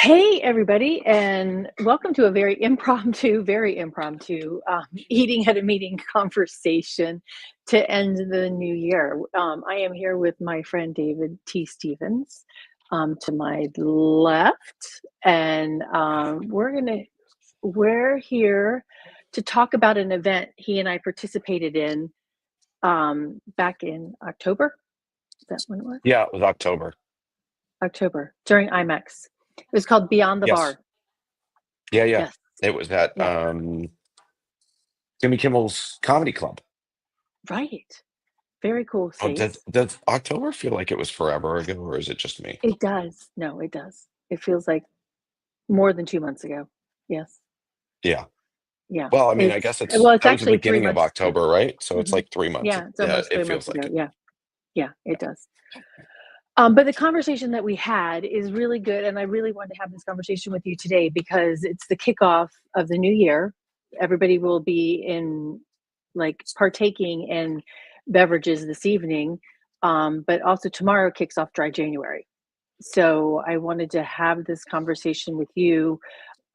Hey, everybody, and welcome to a very impromptu eating at a meeting conversation to end the new year. I am here with my friend David T. Stevens to my left, and we're here to talk about an event he and I participated in back in October. Is that when it was? Yeah, it was October. October during IMEX. It was called Beyond the Yes. Bar. Yeah, yeah. Yes. It was at Yeah. Jimmy Kimmel's Comedy Club. Right. Very cool Oh, does space. does October feel like it was forever ago, or is it just me? It does. No, it does. It feels like more than 2 months ago. Yes. Yeah. Yeah. Well, I mean, I It's guess well, it's that was the actually 3 beginning of months. October, right? So it's Mhm. like 3 months. Yeah, it's Yeah, almost it 3 months feels like ago. it. Yeah. Yeah, Yeah. it does. But the conversation that we had is really good, and I really wanted to have this conversation with you today because it's the kickoff of the new year. Everybody will be partaking in beverages this evening, but also tomorrow kicks off Dry January. So I wanted to have this conversation with you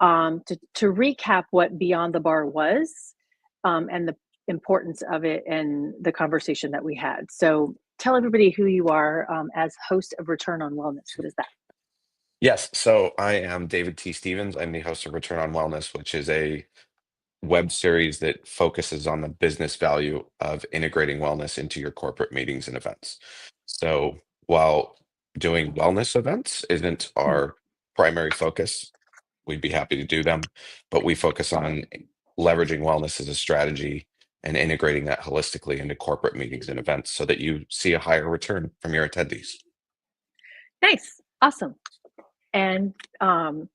to recap what Beyond the Bar was and the importance of it and the conversation that we had. So tell everybody who you are as host of Return on Wellness. What is that? Yes. So I am David T. Stevens. I'm the host of Return on Wellness, which is a web series that focuses on the business value of integrating wellness into your corporate meetings and events. So while doing wellness events isn't Mhm. our primary focus, we'd be happy to do them, but we focus on leveraging wellness as a strategy and integrating that holistically into corporate meetings and events so that you see a higher return from your attendees. Nice. Awesome. And kind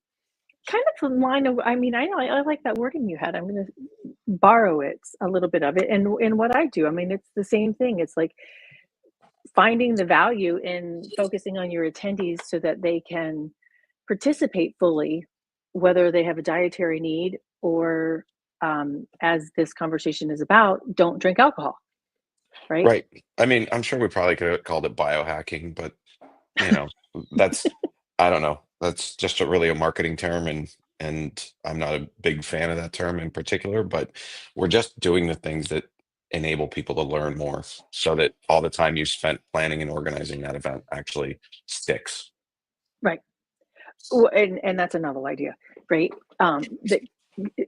of in line of, I mean, I like that wording you had. I'm going to borrow it a little bit of it. And in what I do, I mean, it's the same thing. It's like finding the value in focusing on your attendees so that they can participate fully, whether they have a dietary need or, as this conversation is about, don't drink alcohol, right? Right. I mean, I'm sure we probably could have called it biohacking, but you know, that's I don't know. That's just really a marketing term and I'm not a big fan of that term in particular, but we're just doing the things that enable people to learn more so that all the time you spent planning and organizing that event actually sticks. Right. And that's a novel idea, right? That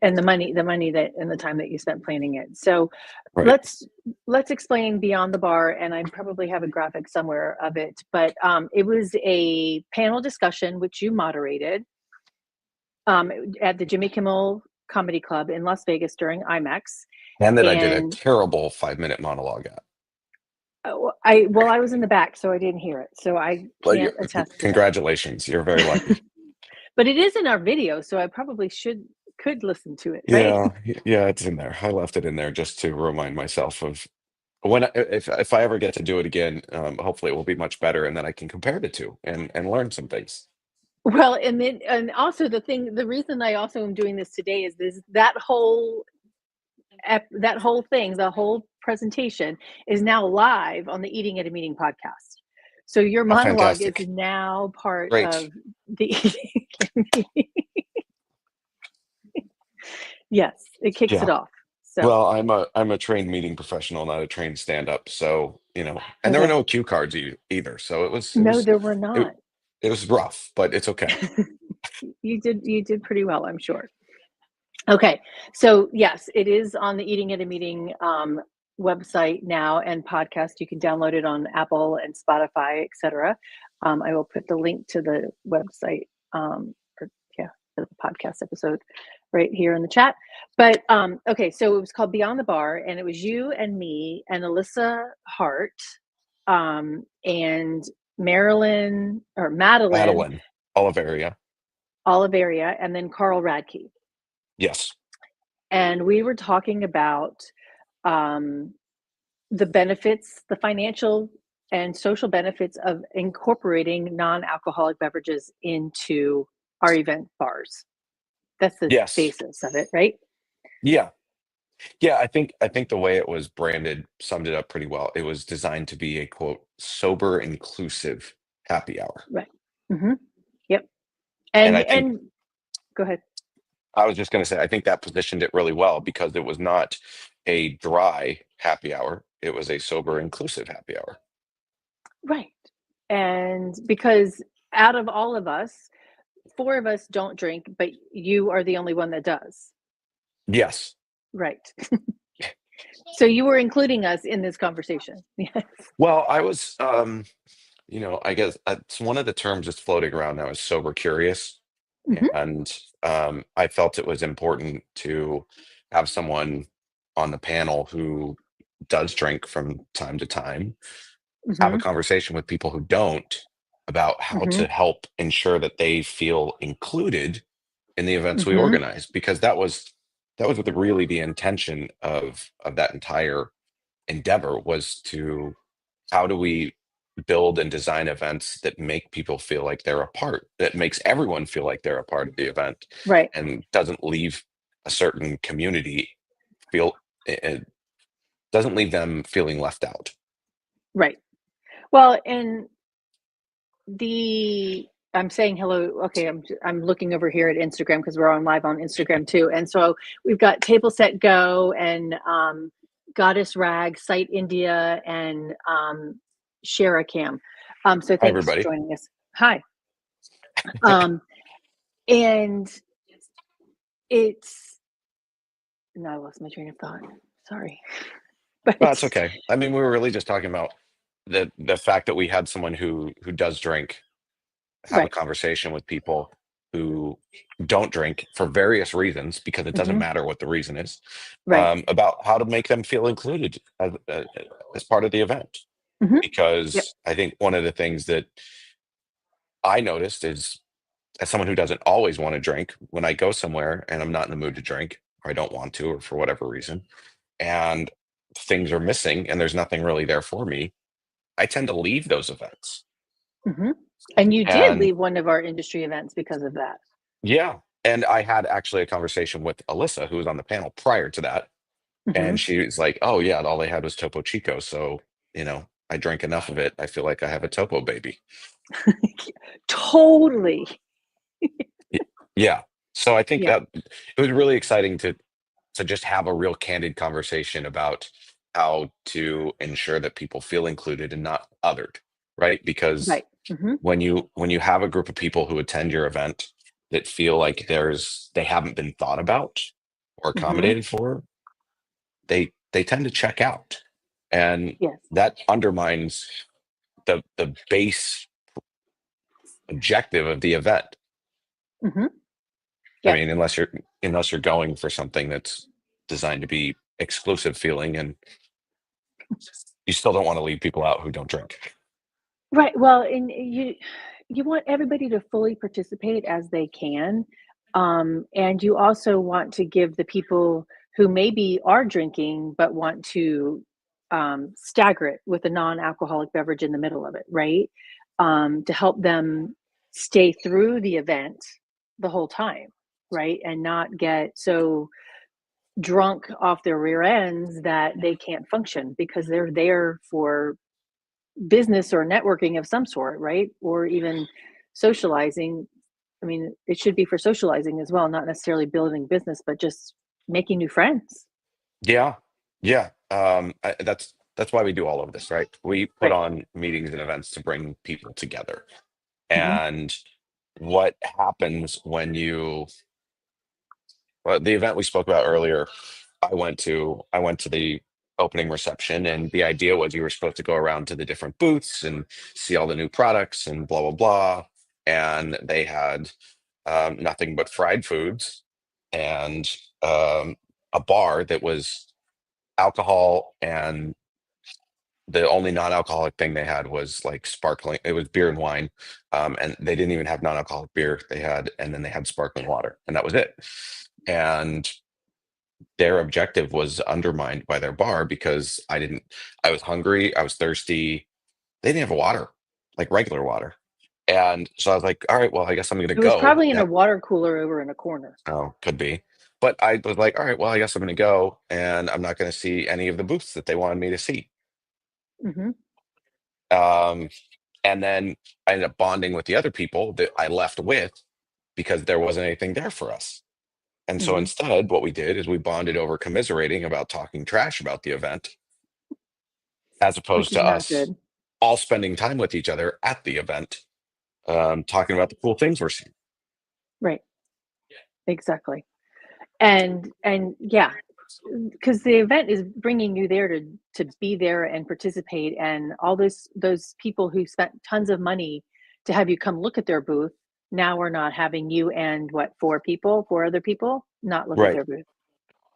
and the money that and the time that you spent planning it. So Right. let's let's explain Beyond the Bar, and I probably have a graphic somewhere of it, but it was a panel discussion which you moderated um, at the Jimmy Kimmel Comedy Club in Las Vegas during IMEX. And that I did a And terrible 5-minute monologue at. I was in the back, so I didn't hear it. So I Well, can't attest to that. congratulations. You're very lucky. But it is in our video, so I probably could listen to it, right? Yeah, yeah, it's in there. I left it in there just to remind myself of if I ever get to do it again, hopefully it will be much better, and then I can compare the two and learn some things. Well, and also the reason I also am doing this today is this that whole thing, the whole presentation is now live on the Eating at a Meeting podcast. So your Oh, monologue is fantastic! now part Great. of the Eating at a Meeting. Yes, it kicks it Yeah. off. So, Well, I'm a trained meeting professional, not a trained stand-up. So and there were okay. no cue cards either. So No, there were it, not. it was rough, but it's okay. You did pretty well, I'm sure. Okay. So, yes, it is on the Eating at a Meeting website now and podcast. You can download it on Apple and Spotify, etc. I will put the link to the website or yeah, the podcast episode right here in the chat. But okay, so it was called Beyond the Bar, and it was you and me and Alyssa Hart and Madeline Madeline, Oliveria. Oliveria, and then Carl Radke. Yes. And we were talking about um, the benefits, the financial and social benefits of incorporating non-alcoholic beverages into our event bars. That's the Yes. basis of it, right? Yeah. Yeah, I think the way it was branded summed it up pretty well. It was designed to be a quote sober inclusive happy hour. Right. Hmm. Yep. And And I think and go ahead. I was just going to say, I think that positioned it really well because it was not a dry happy hour. It was a sober, inclusive happy hour. Right. And because out of all of us, four of us don't drink, but you are the only one that does. Yes. Right. So you were including us in this conversation. Yes. Well, I was, I guess it's one of the terms that's floating around now is sober curious. Hmm. And I felt it was important to have someone on the panel who does drink from time to time, have a Hmm. conversation with people who don't about how Hmm. to help ensure that they feel included in the events we Hmm. organize, because that was really the intention of that entire endeavor, was to how do we build and design events that make people feel like they're a part, that makes everyone feel like they're a part of the event Right. and doesn't leave a certain community feel it doesn't leave them feeling left out. Right. Well, and the I'm saying hello. Okay, I'm looking over here at Instagram because we're on live on Instagram too. And so we've got Table Set Go and Goddess Rag, Site India, and Shara Cam. So Hi, thanks for everybody. joining us. Hi. Um, and it's no, I lost my train of thought. Sorry, Well, that's but okay. I mean, we were really just talking about the fact that we had someone who does drink have a right. conversation with people who don't drink for various reasons, because it doesn't Hmm. matter what the reason is, Right. about how to make them feel included as part of the event. Hmm. Yep. Because I think one of the things that I noticed is, as someone who doesn't always want to drink, when I go somewhere and I'm not in the mood to drink, or I don't want to, or for whatever reason, and things are missing and there's nothing really there for me, I tend to leave those events. Hmm. And you did And leave one of our industry events because of that. yeah, and I had actually a conversation with Alyssa, who was on the panel prior to that, Hmm. and she was like, "Oh yeah, all they had was Topo Chico, so I drink enough of it. I feel like I have a Topo baby." Totally. Y- Yeah, so I think Yeah. that it was really exciting to just have a real candid conversation about how to ensure that people feel included and not othered, right? Because Right. Hmm. when you have a group of people who attend your event that feel like they haven't been thought about or Hmm. accommodated for, they tend to check out, and Yes. that undermines the base objective of the event. Hmm. I Yep. mean, unless you're going for something that's designed to be exclusive feeling, and you still don't want to leave people out who don't drink. Right. Well, and you want everybody to fully participate as they can, and you also want to give the people who maybe are drinking but want to stagger it with a non-alcoholic beverage in the middle of it, right? To help them stay through the event the whole time, right, and not get so drunk off their rear ends that they can't function because they're there for business or networking of some sort, right? Or even socializing. I mean, it should be for socializing as well, not necessarily building business, but just making new friends. Yeah, yeah. That's why we do all of this, right? We put Right. on meetings and events to bring people together. Hmm. And what happens when well, the event we spoke about earlier, I went to the opening reception, and the idea was you were supposed to go around to the different booths and see all the new products and blah blah blah. And they had nothing but fried foods and a bar that was alcohol, and the only non-alcoholic thing they had was like sparkling. It was beer and wine, and they didn't even have non-alcoholic beer. And then they had sparkling water, and that was it. And their objective was undermined by their bar because I was hungry, I was thirsty. They didn't have water, like regular water. And so I was like, all right, well, I guess I'm gonna It was go. probably in a water cooler over in a corner. Oh, could be. But I was like, all right, well, I guess I'm gonna go, and I'm not gonna see any of the booths that they wanted me to see. Hmm. Um, and then I ended up bonding with the other people that I left with, because there wasn't anything there for us. And so Mhm. instead, what we did is we bonded over commiserating about talking trash about the event, as Which opposed is to not us good. all spending time with each other at the event, talking about the cool things we're seeing. Right. Exactly. And yeah, because the event is bringing you there to be there and participate, and all those people who spent tons of money to have you come look at their booth now are not having you and what, four other people not look at Right. their booth.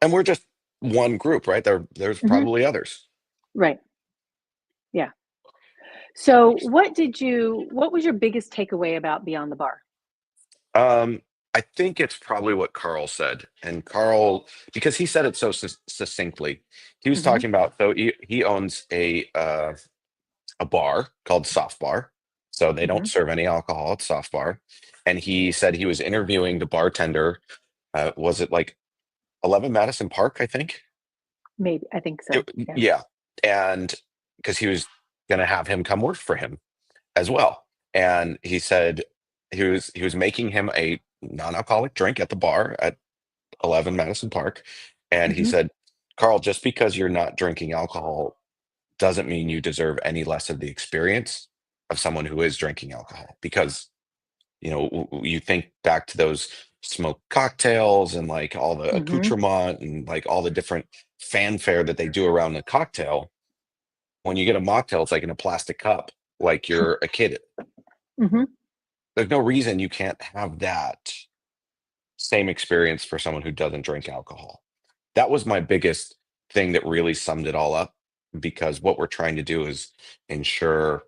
And we're just one group, right? There's Hmm. probably others. Right. Yeah. So what was your biggest takeaway about Beyond the Bar? Um, I think it's probably what Carl said. And Carl, because he said it so succinctly, he was Hmm. talking about, so he owns a bar called Soft Bar. So they don't Hmm. serve any alcohol at Soft Bar. And he said he was interviewing the bartender. Was it like 11 Madison Park, I think? Maybe, I think so. Yeah. Yeah. And because he was going to have him come work for him as well. And he said he was making him a non-alcoholic drink at the bar at 11 Madison Park. And he Hmm. said, Carl, just because you're not drinking alcohol doesn't mean you deserve any less of the experience of someone who is drinking alcohol. Because, you think back to those smoked cocktails and like all the Hmm. accoutrement and like all the different fanfare that they do around the cocktail. When you get a mocktail, it's like in a plastic cup, like you're a kid. Hmm. There's no reason you can't have that same experience for someone who doesn't drink alcohol. That was my biggest thing that really summed it all up, because what we're trying to do is ensure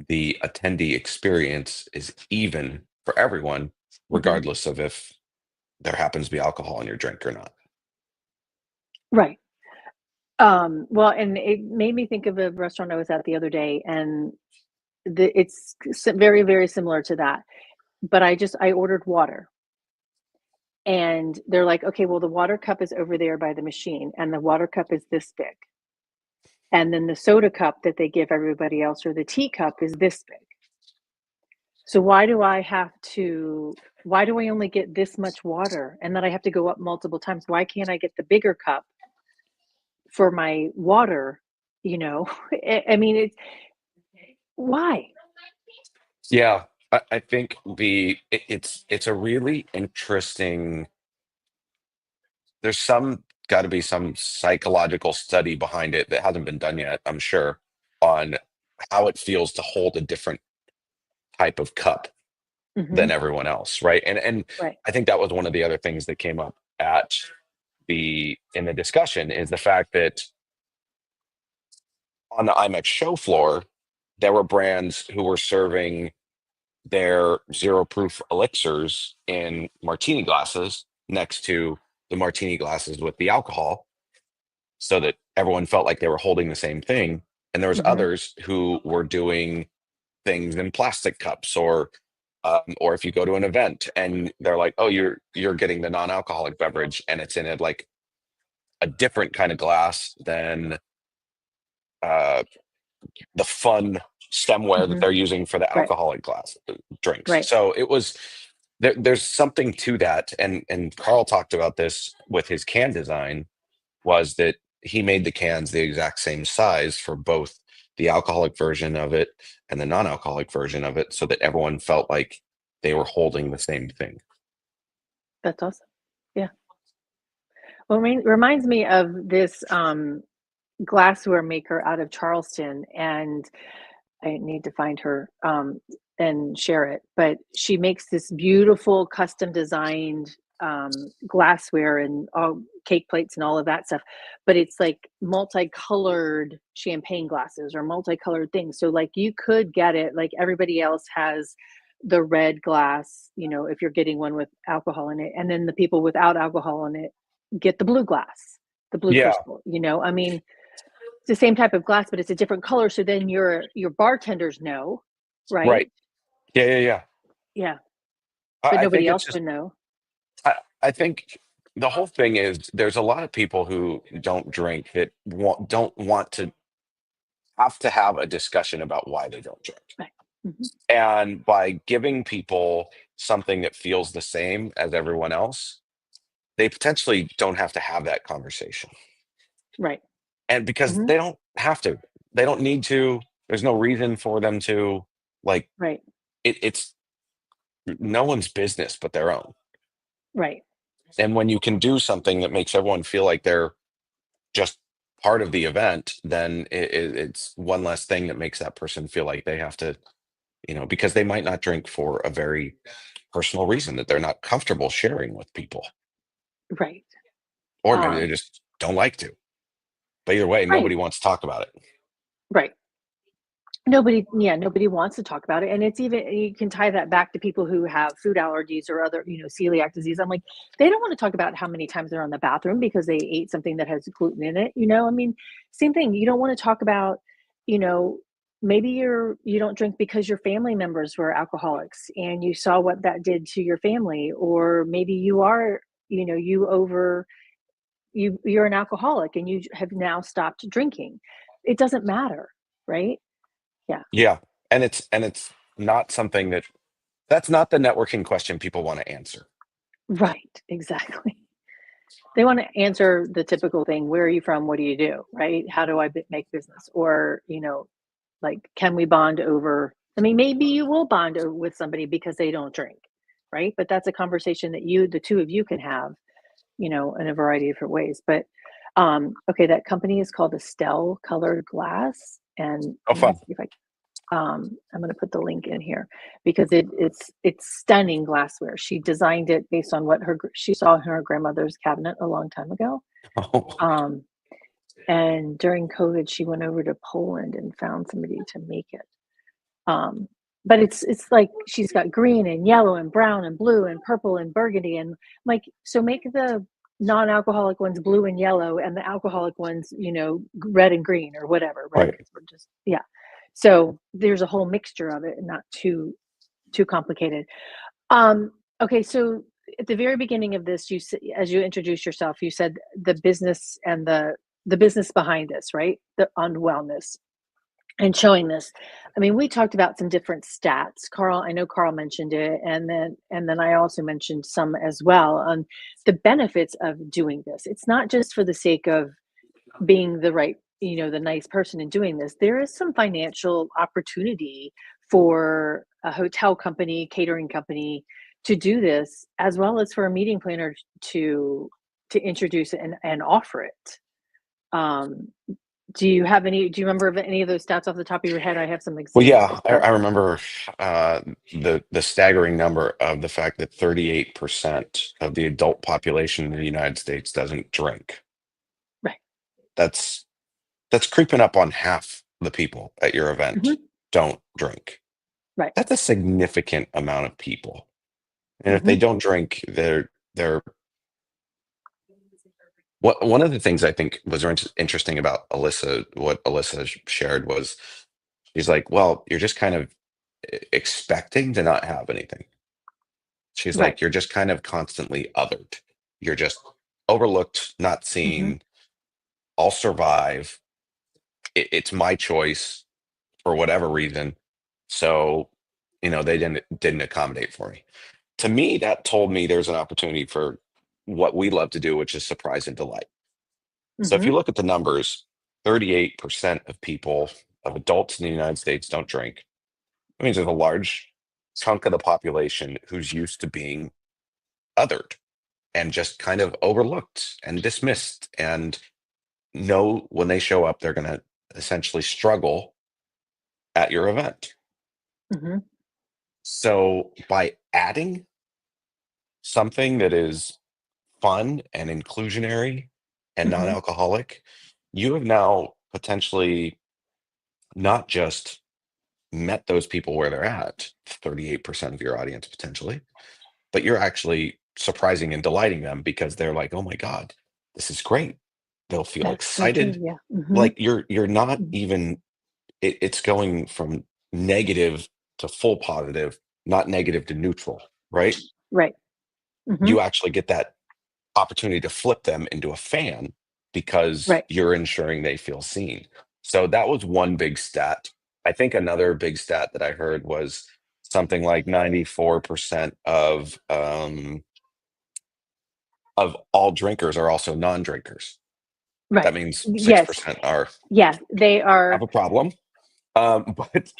the attendee experience is even for everyone, Hmm. regardless of if there happens to be alcohol in your drink or not. Right. Well, and it made me think of a restaurant I was at the other day, and it's very, very similar to that. But I ordered water, and they're like, okay, well, the water cup is over there by the machine, and the water cup is this big, and then the soda cup that they give everybody else, or the tea cup, is this big. So why do I only get this much water, and then I have to go up multiple times? Why can't I get the bigger cup for my water? You know, I mean, why? Yeah, I think it's a really interesting. There's some got to be some psychological study behind it that hasn't been done yet, I'm sure, on how it feels to hold a different type of cup Hmm. than everyone else, right? And Right. I think that was one of the other things that came up at the in the discussion, is the fact that on the IMEX show floor, there were brands who were serving their zero proof elixirs in martini glasses next to the martini glasses with the alcohol, so that everyone felt like they were holding the same thing. And there was Hmm. others who were doing things in plastic cups, or if you go to an event and they're like, oh, you're getting the non-alcoholic beverage and it's in a different kind of glass than uh, the fun stemware that Hmm. they're using for the Right. alcoholic glass drinks. Right. So it was there's something to that. And Carl talked about this with his can design, was that he made the cans the exact same size for both the alcoholic version of it and the non-alcoholic version of it, so that everyone felt like they were holding the same thing. That's awesome. Yeah. Well, reminds me of this glassware maker out of Charleston, and I need to find her and share it. But she makes this beautiful custom designed glassware and all cake plates and all of that stuff. But it's like multicolored champagne glasses or multicolored things. So like you could get it like everybody else has the red glass, if you're getting one with alcohol in it, and then the people without alcohol in it get the blue glass, the blue Yeah, crystal. I mean, it's the same type of glass, but it's a different color. So then your bartenders know, right? right. Yeah, yeah, yeah. Yeah, but I nobody think else it's just would know. I think the whole thing is there's a lot of people who don't drink that don't want to have a discussion about why they don't drink. Right. Hmm. And by giving people something that feels the same as everyone else, they potentially don't have to have that conversation. Right. And because Hmm. they don't have to, they don't need to. There's no reason for them to. Like Right. it's no one's business but their own. Right. And when you can do something that makes everyone feel like they're just part of the event, then it's one less thing that makes that person feel like they have to, because they might not drink for a very personal reason that they're not comfortable sharing with people, Right. or maybe they Um, just don't like to. But either way, right. nobody wants to talk about it. Right. Nobody wants to talk about it, and it's even you can tie that back to people who have food allergies or other, celiac disease. I'm like, they don't want to talk about how many times they're on the bathroom because they ate something that has gluten in it, I mean, same thing. You don't want to talk about, you know, maybe you don't drink because your family members were alcoholics and you saw what that did to your family, or maybe you are, you're an alcoholic and you have now stopped drinking. It doesn't matter, right? Yeah. Yeah, and it's not something that's not the networking question people want to answer. Right, exactly. They wanna answer the typical thing, "Where are you from? What do you do?" Right? "How do I b make business?" Or, like, "Can we bond over?" I mean, maybe you will bond o with somebody because they don't drink, right? But that's a conversation that the 2 of you can have, in a variety of different ways. But, okay, that company is called Estelle Colored Glass, and Oh, let me fun. see if I I'm going to put the link in here because it's stunning glassware. She designed it based on what she saw in her grandmother's cabinet a long time ago. Oh, Um, and during COVID, she went over to Poland and found somebody to make it. Um, but it's like she's got green and yellow and brown and blue and purple and burgundy, and like, so make the non-alcoholic ones blue and yellow and the alcoholic ones, red and green or whatever, right? right. Because we're just, yeah. So there's a whole mixture of it and not too complicated. Um, okay, so at the very beginning of this, as you introduced yourself, you said the business and the business behind this, right? The on wellness and showing this. I mean, we talked about some different stats. I know Carl mentioned it, and then I also mentioned some as well on the benefits of doing this. It's not just for the sake of being the right, the nice person in doing this. There is some financial opportunity for a hotel company, catering company to do this, as well as for a meeting planner to introduce it and offer it. Um, do you remember of any of those stats off the top of your head? I have some Well, yeah, examples, I, but I remember the staggering number of the fact that 38% of the adult population in the United States doesn't drink. right. That's that's creeping up on half the people at your event Hmm. don't drink. Right. That's a significant amount of people. And if they Hmm. don't drink, they're one of the things I think was interesting about Alyssa, what Alyssa shared was she's like, well, you're just kind of expecting to not have anything. She's Right. like, you're just kind of constantly othered. You're just overlooked, not Hmm. seen. I'll survive. It's my choice for whatever reason. So, they didn't accommodate for me. To me, that told me there's an opportunity for what we love to do, which is surprise and delight. So if Hmm. you look at the numbers, 38% of people, of adults in the United States don't drink. That means there's a large chunk of the population who's used to being othered and just kind of overlooked and dismissed and know when they show up, they're going to essentially struggle at your event. Hmm. So by adding something that is fun and inclusionary and Hmm. non-alcoholic, you have now potentially not just met those people where they're at, 38% of your audience potentially, but you're actually surprising and delighting them because they're like, "Oh my god, this is great." They'll feel That's so true. excited. Yeah. Hmm. Like you're not even it's going from negative to full positive, not negative to neutral, right? Right. Hmm. You actually get that opportunity to flip them into a fan because Right. you're ensuring they feel seen. So that was one big stat. I think another big stat that I heard was something like 94% of all drinkers are also non-drinkers. That Right. means Yes. 6% are Yeah, they have are. a problem. But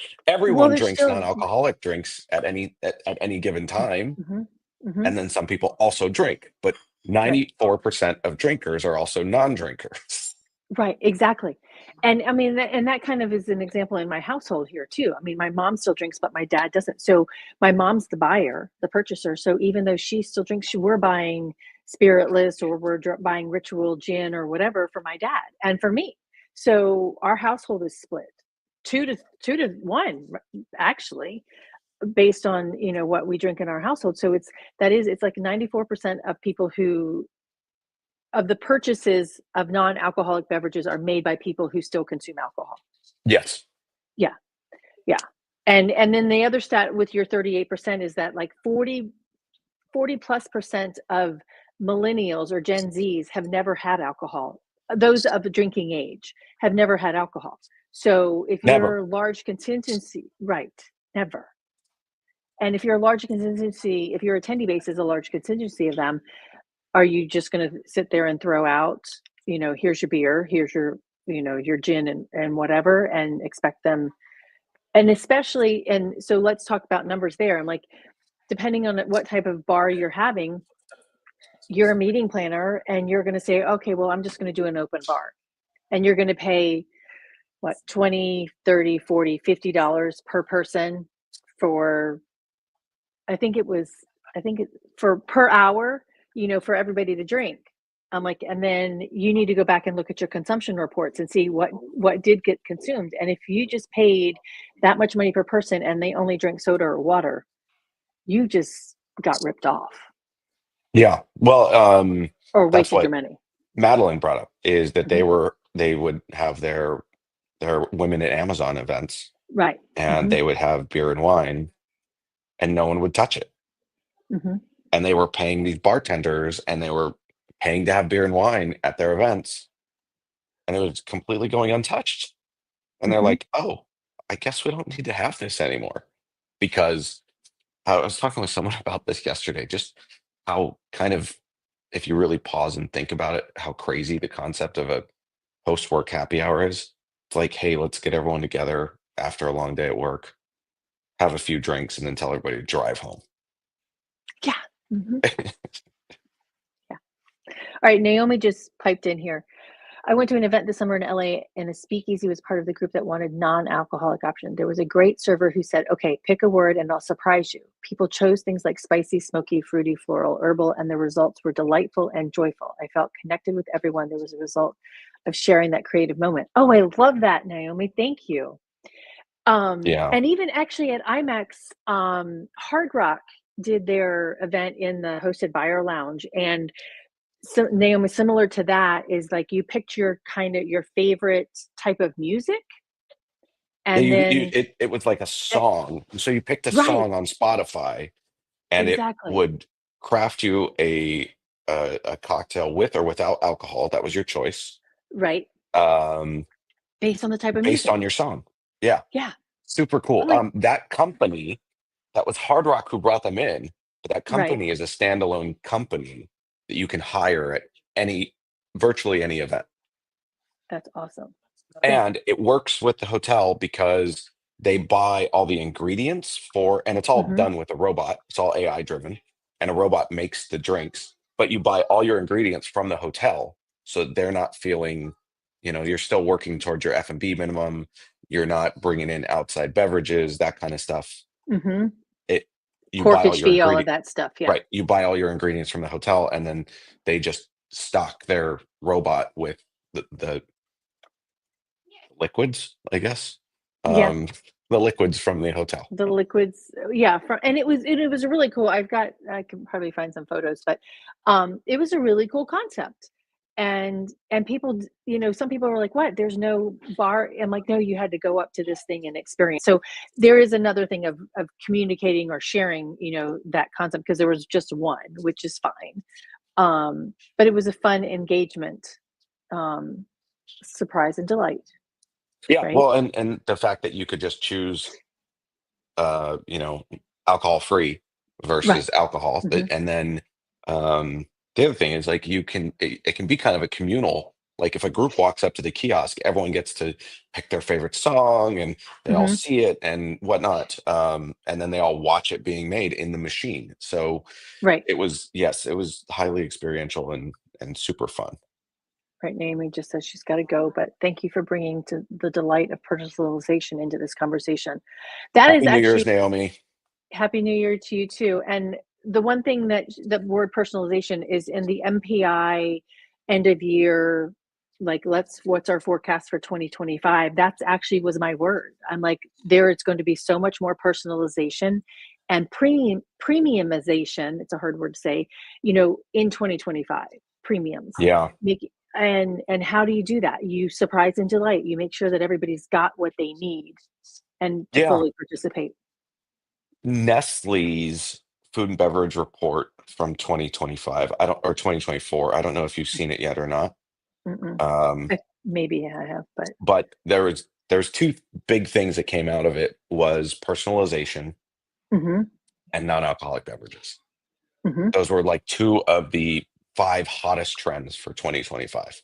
Well, everyone they're drinks still. non-alcoholic drinks at any given time, Mhm, mhm, and then some people also drink. But right. 94% of drinkers are also non-drinkers. Right, exactly. And I mean, that kind of is an example in my household here too. I mean, my mom still drinks, but my dad doesn't. So my mom's the buyer, the purchaser. So even though she still drinks, we're buying spiritless or we're buying ritual gin or whatever for my dad and for me. So our household is split 2 to 1, actually, based on what we drink in our household. So it's like 94% of people who of the purchases of non-alcoholic beverages are made by people who still consume alcohol. Yes. Yeah, yeah. And then the other stat with your 38% is that like 40 plus percent of millennials or Gen Zs have never had alcohol. Those of the drinking age have never had alcohol. So if Never. you're large contingency, right, never. And if you're a large contingency, if your attendee base is a large contingency of them, are you just going to sit there and throw out, here's your beer, here's your gin and whatever, and expect them? And especially, and so let's talk about numbers there. I'm like, depending on what type of bar you're having, you're a meeting planner and you're going to say, okay, well, I'm just going to do an open bar. And you're going to pay what, 20, 30, 40, $50 per person for, I think it was, for per hour, for everybody to drink. I'm like, and then you need to go back and look at your consumption reports and see what did get consumed. And if you just paid that much money per person and they only drink soda or water, you just got ripped off Yeah. Well, or that's wasted your what money. Madeline brought up is that Hmm. they would have their women at Amazon events, Right. and Hmm. they would have beer and wine, and no one would touch it. Hmm. And they were paying these bartenders, and they were paying to have beer and wine at their events, and it was completely going untouched. And they're Hmm. like, "Oh, I guess we don't need to have this anymore." Because I was talking with someone about this yesterday, just how kind of, if you really pause and think about it, how crazy the concept of a post-work happy hour is. It's like, hey, let's get everyone together after a long day at work, have a few drinks, and then tell everybody to drive home. Yeah. Hmm. Yeah. All right. Naomi just piped in here. I went to an event this summer in LA and a speakeasy was part of the group that wanted non-alcoholic option. There was a great server who said, okay, pick a word and I'll surprise you. People chose things like spicy, smoky, fruity, floral, herbal, and the results were delightful and joyful. I felt connected with everyone. There was a result of sharing that creative moment. Oh, I love that, Naomi. Thank you. Yeah. And even actually at IMEX, Hard Rock did their event in the hosted buyer lounge. And so Naomi, similar to that is like you picked your favorite type of music, Yeah, and then it was like a eh, song. So you picked a right, song on Spotify, and it exactly, would craft you a cocktail with or without alcohol. That was your choice. right, Um, based on the type of based music. on your song. Yeah. Yeah, Super cool. I'm like, That company, that was Hard Rock who brought them in, but that right, company is a standalone company that you can hire at any virtually any event. that's awesome. Yeah. And it works with the hotel because they buy all the ingredients for, and it's all Hmm. done with a robot. It's all AI driven, and a robot makes the drinks, but you buy all your ingredients from the hotel. So they're not feeling, you're still working towards your F&B minimum. You're not bringing in outside beverages, that kind of stuff. Hmm. It, you buy all Corkage your fee, all of ingredient, that stuff. Yeah. right? You buy all your ingredients from the hotel, and then they just stock their robot with the liquids, I guess. Yeah. Um, the liquids from the hotel. The liquids, yeah, and it was really cool. I can probably find some photos, but it was a really cool concept. And people, some people were like, what, there's no bar? I'm like, no, you had to go up to this thing and experience. So there is another thing of communicating or sharing, that concept, because there was just one, which is fine. But it was a fun engagement, um surprise and delight, Yeah, right? well, and the fact that you could just choose alcohol free Right. versus alcohol. Mhm. And then the other thing is like it can be kind of a communal. Like if a group walks up to the kiosk, everyone gets to pick their favorite song and they all Mhm. see it and whatnot. And then they all watch it being made in the machine. So Right. yes, it was highly experiential and super fun. Right, Naomi just says she's gotta go, but thank you for bringing to the delight of personalization into this conversation. That is Happy New actually Year's, Naomi. Happy New Year to you too. And the one thing that the word personalization is in the MPI end of year, like what's our forecast for 2025? That's actually was my word. I'm like, there it's going to be so much more personalization and premiumization. It's a hard word to say, in 2025, premiums. Yeah, Make and how do you do that? You surprise and delight. You make sure that everybody's got what they need and to yeah. fully participate. Nestle's food and beverage report from 2025. I don't or 2024. I don't know if you've seen it yet or not. Mm-mm. Um, Maybe I have, but but there's two big things that came out of it was personalization mhm, and non-alcoholic beverages. mhm, Those were like two of the five hottest trends for 2025.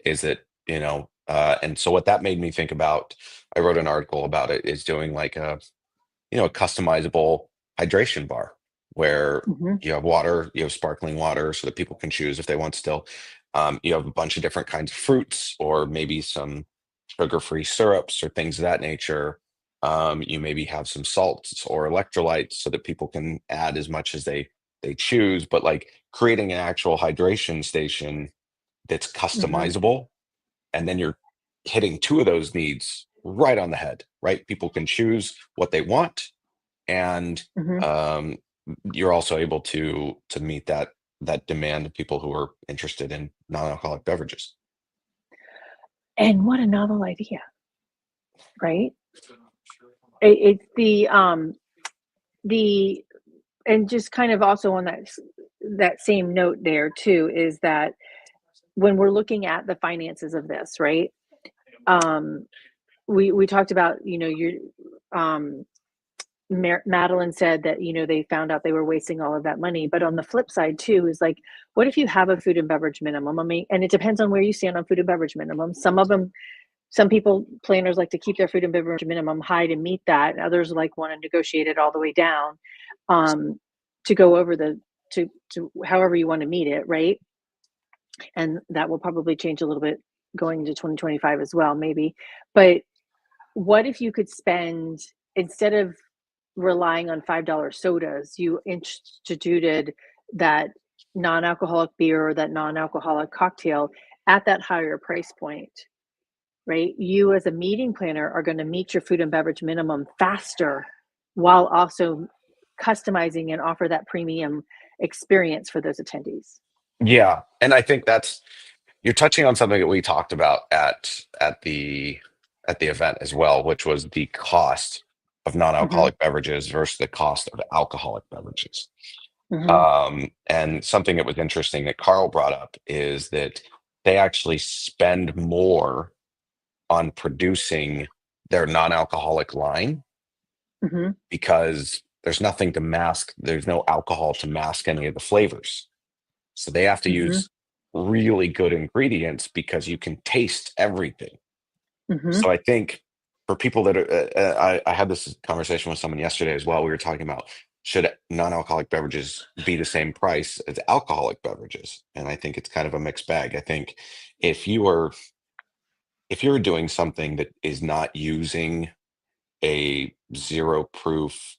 Is it, and so what that made me think about, I wrote an article about it, is doing like a customizable hydration bar where mhm, you have sparkling water so that people can choose if they want still. You have a bunch of different kinds of fruits or maybe some sugar-free syrups or things of that nature. You maybe have some salts or electrolytes so that people can add as much as they choose, but like creating an actual hydration station that's mhm, customizable, and then you're hitting two of those needs right on the head, right? People can choose what they want, and mhm. um, you're also able to meet that demand of people who are interested in non-alcoholic beverages. And what a novel idea, right? It's the and just kind of also on that same note there too is that when we're looking at the finances of this, right? Um, we talked about, your um Madeline said that, they found out they were wasting all of that money. But on the flip side, too, is like, what if you have a food and beverage minimum? I mean, and it depends on where you stand on food and beverage minimum. Some people, planners like to keep their food and beverage minimum high to meet that. And others like want to negotiate it all the way down um, to go over to however you want to meet it, right? And that will probably change a little bit going into 2025 as well, maybe. But what if you could spend instead of relying on $5 sodas, you instituted that non-alcoholic beer or that non-alcoholic cocktail at that higher price point, right? You as a meeting planner are going to meet your food and beverage minimum faster while also customizing and offer that premium experience for those attendees. Yeah, and I think that's you're touching on something that we talked about at the event as well, which was the cost of Mhm, non-alcoholic beverages versus the cost of alcoholic beverages. mhm, And something that was interesting that Carl brought up is that they actually spend more on producing their non-alcoholic line mhm, because there's no alcohol to mask any of the flavors. So they have to mhm, use really good ingredients because you can taste everything. mhm, So I think for people that are, I had this conversation with someone yesterday as well. We were talking about should non-alcoholic beverages be the same price as alcoholic beverages, and I think it's kind of a mixed bag. I think if you are if you're doing something that is not using a zero proof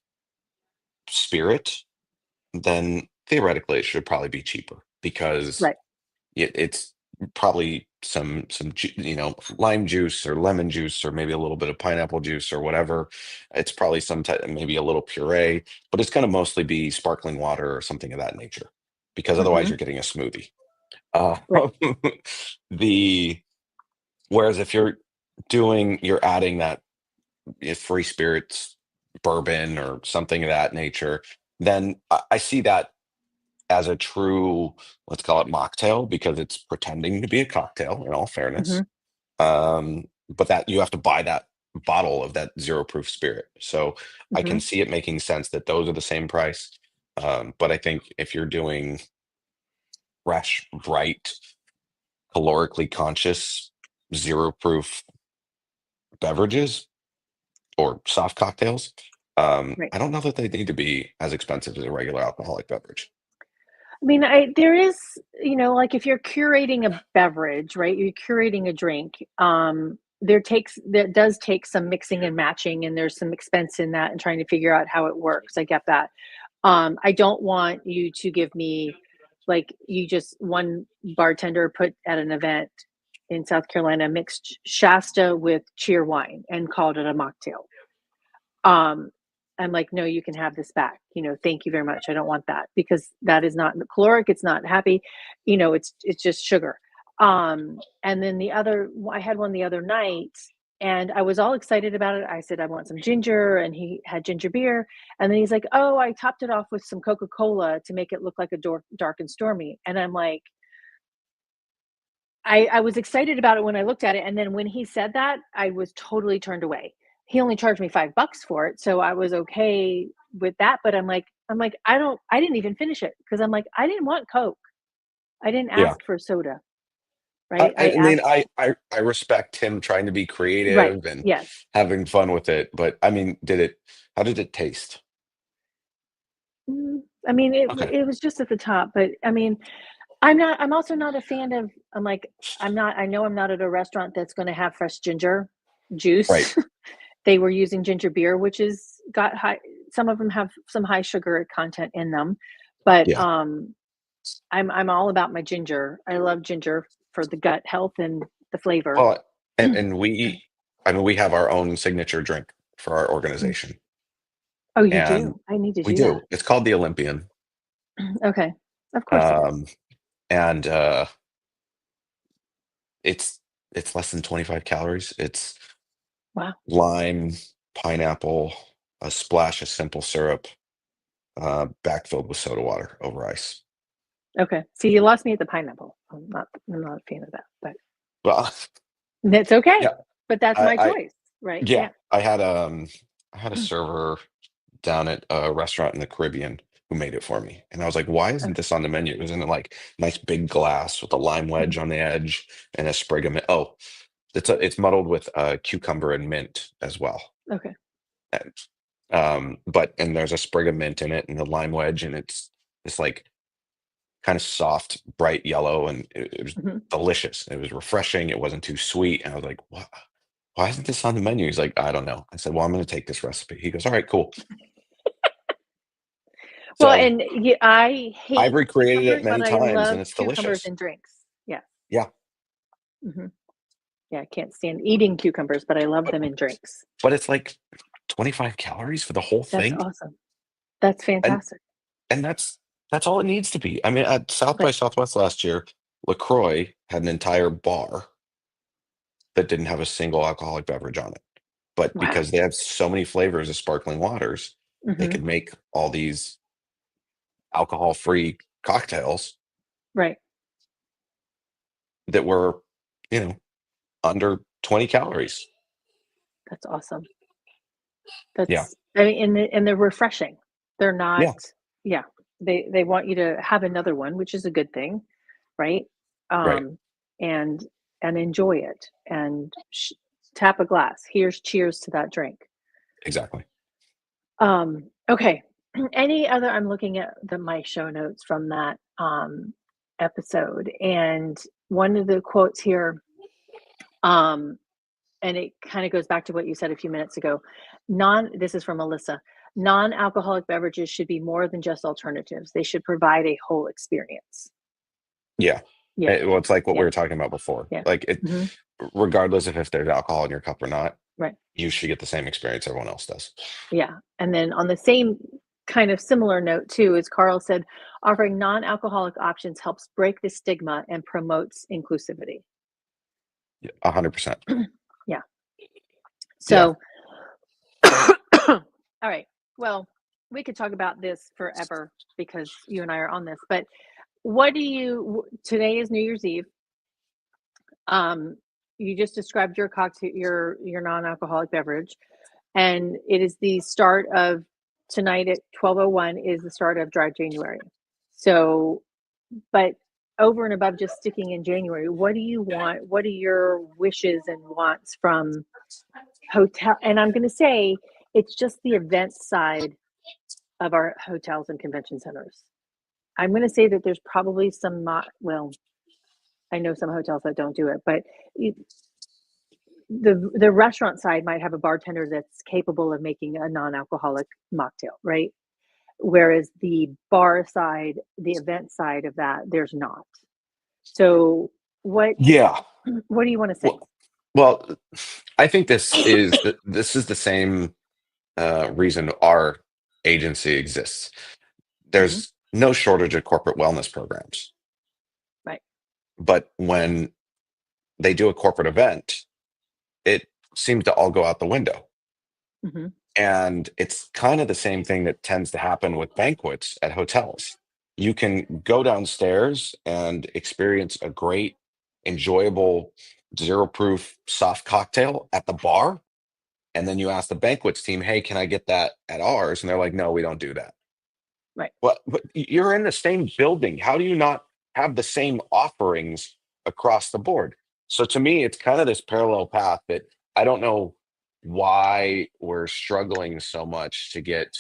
spirit, then theoretically it should probably be cheaper because right. it's probably lime juice or lemon juice or maybe a little bit of pineapple juice or whatever. It's probably some type, maybe a little puree, but it's going to mostly be sparkling water or something of that nature because otherwise Mhm, you're getting a smoothie. uh, right. the Whereas if you're adding that free spirits bourbon or something of that nature, then I see that as a true, let's call it mocktail, because it's pretending to be a cocktail in all fairness. Mhm, But that you have to buy that bottle of that zero proof spirit. So I can Mhm. see it making sense that those are the same price. But I think if you're doing fresh, bright, calorically conscious, zero proof beverages or soft cocktails, Right. I don't know that they need to be as expensive as a regular alcoholic beverage. I mean, I there is, like if you're curating a beverage, right? You're curating a drink. There does take some mixing and matching, and there's some expense in that and trying to figure out how it works. I get that. I don't want you to give me like you just one bartender put at an event in South Carolina mixed Shasta with cheer wine and called it a mocktail. Um, I'm like, "No, you can have this back, thank you very much, I don't want that," because that is not caloric, it's not happy, it's just sugar. And then I had one the other night, and I was all excited about it. I said, "I want some ginger," and he had ginger beer, and then he's like, "Oh, I topped it off with some Coca-Cola to make it look like a dark and stormy," and I'm like, I was excited about it when I looked at it, and then when he said that, I was totally turned away. He only charged me $5 for it, so I was okay with that, but I'm like, I didn't even finish it because 'cause I'm like, "I didn't want Coke. I didn't Yeah. ask for soda," right? I I mean, asked. I respect him trying to be Right, creative and yes. having fun with it, but I mean, how did it taste? I mean, Okay. it was just at the top, but I mean, I'm also not a fan of I know I'm not at a restaurant that's gonna have fresh ginger Right. juice. They were using ginger beer, which is got high some of them have some high sugar content in them, but, Yeah. I'm all about my ginger. I love ginger for the gut health and the flavor. Well, and I mean, we have our own signature drink for our Mm. organization, Oh, you and do? I need to we do that. do. It's called the Olympian, Okay. Of course it is. um, and, it's it's less than 25 calories. It's Wow. lime, pineapple, a splash of simple syrup, backfilled with soda water over ice. Okay. See, you lost me at the pineapple. I'm not a fan of that, but Well, that's okay. yeah, But that's my I choice, right? yeah, Yeah. I had a server down at a restaurant in the Caribbean who made it for me, and I was like, "Why isn't Okay. this on the menu?" It was in a, like, nice big glass with a lime Mhm. wedge on the edge and a sprig of mint. Oh, it's muddled with, cucumber and mint as well, Okay. and, and there's a sprig of mint in it and the lime wedge, and it's, like, kinda soft, bright yellow, and it was Mhm. delicious. It was refreshing, it wasn't too sweet, and I was like, why isn't this on the menu?" He's like, "I don't know." I said, "Well, I'm gonna take this recipe." He goes, "Alright, cool." Well, So, and I I've hate recreated it cucumbers, but many I times, and love it's cucumbers delicious. in drinks. Yes. Yeah, Mhm. Yeah, I can't stand eating cucumbers, but I love but them in drinks. it's like 25 calories for the whole That's thing, awesome. That's and fantastic. that's all it needs to be. I mean, at South by Right. Southwest last year, LaCroix had an entire bar that didn't have a single alcoholic beverage on it, but Wow. because they have so many flavors of sparkling waters, they Mhm. could make all these alcohol-free cocktails Right. that were, you know, under 20 calories. That's awesome. Yeah, I mean, and they're refreshing. They're not. yeah, Yeah. They want you to have another one, which is a good thing, right? right, Um, and enjoy it and tap a glass. Here's cheers to that drink. exactly. Okay. Any other I'm looking at my show notes from that episode, and one of the quotes here, um, and it kind of goes back to what you said a few minutes ago. This is from Alyssa. Non-alcoholic beverages should be more than just alternatives. They should provide a whole experience. Yeah. Yeah, Well, it's like what we yeah, were talking about before. yeah. Like, it Hmm. regardless of if there's alcohol in your cup or not, Right. you should get the same experience everyone else does. Yeah. And then on the same kind of similar note too, as Carl said, offering non-alcoholic options helps break the stigma and promotes inclusivity. Yeah, 100%. Yeah. Yeah. So, all right. Well, we could talk about this forever because you and I are on this, but today is New Year's Eve. Um, you just described your cocktail, your non-alcoholic beverage, and it is the start of tonight at 12:01 is the start of Dry January. So, but over and above just sticking in January, what do you want? What are your wishes and wants from hotel? And I'm going to say it's just the event side of our hotels and convention centers. I'm going to say that there's probably some not, well, I know some hotels that don't do it, but the restaurant side might have a bartender that's capable of making a non-alcoholic mocktail, right? Whereas the bar side, the event side of that, there's not. So what Yeah. what do you want to say? Well, I think this is the same reason our agency exists. Hmm. There's no shortage of corporate wellness programs, Right. but when they do a corporate event, it seems to all go out the window. Hmm. And it's kind of the same thing that tends to happen with banquets at hotels. You can go downstairs and experience a great, enjoyable, zero proof soft cocktail at the bar. And then you ask the banquets team, hey, can I get that at ours? And they're like, no, we don't do that. Right. Well, but you're in the same building. How do you not have the same offerings across the board? So to me, it's kind of this parallel path that I don't know why we're struggling so much to get